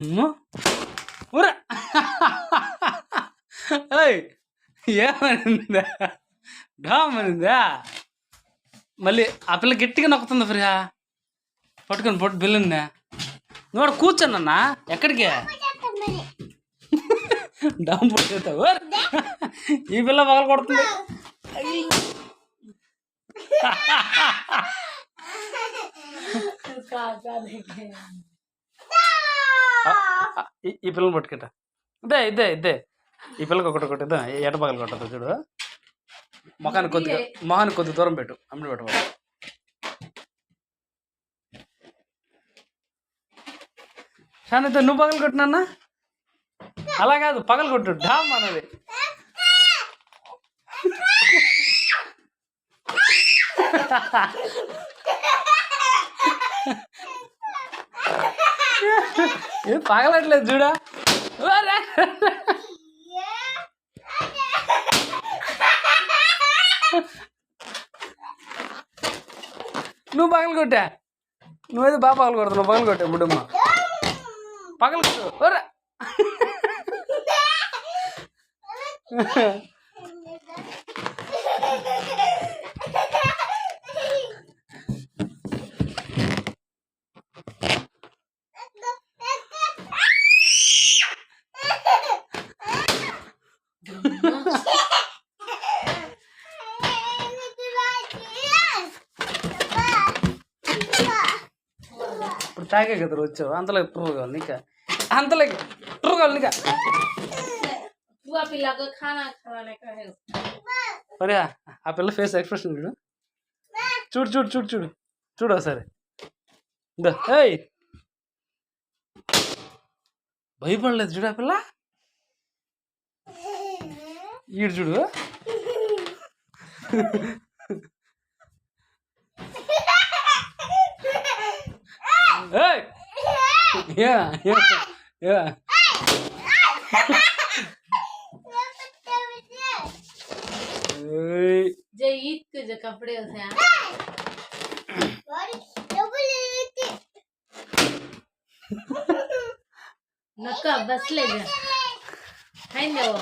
అమ్మో! ఒరే! ఏయ్! ఏమనిందా? డామనిందా? మళ్ళీ ఆ పిల్ల గట్టిగా నొక్కుతుంది ఫ్రీయా. పట్టుకొని బిల్లుందా? నువ్వు కూర్చోనన్నా ఎక్కడికి డామ్ పట్టుతావు. ఈ పిల్ల పగలు కొడుతుంది. ఈ పిల్లని పట్టుకుంటా. ఇదే ఈ పిల్లకి ఒకటి ఇద్దా. ఎట పగలు కొట్టదు చూడు. మొహానికి కొద్దిగా దూరం పెట్టు. అమ్మిడి పెట్టు. షానితో నువ్వు పగలు కొట్టినా? అలా కాదు, పగలు కొట్టు. డామ్ అన్నది. ఏం పగలట్లేదు చూడా. నువ్వు పగలు కొట్టా. నువ్వేదో బాగా పగలు కొడుతున్నావు. పగలు కొట్టా బుడ్డమ్మ. పగలు కొట్టు. ఇప్పుడు తాగే కదా వచ్చావు. అంతలోకి ట్రూ కావాలి నీకా. అంతలోకి ట్రూ కావాలి నీకా. అరే ఆ పిల్ల ఫేస్ ఎక్స్ప్రెషన్ చూడు. చూడు చూడు చూడు చూడు చూడు ఒకసారి. ఏయ్ భయపడలేదు చూడు ఆ పిల్ల. ఈడు చూడు. ईद के जो कपड़े होते हैं नक्का बस ले जा है ना वो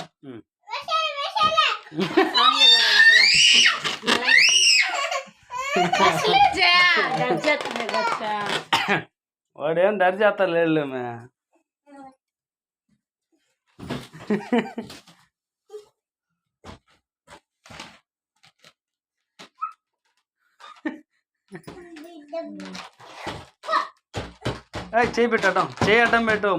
बस ले जा डर जाता है बच्चा వాడేం డర్ చేస్తా లేదులేమే. చేయి పెట్టడం, చేయి అడ్డం పెట్టు.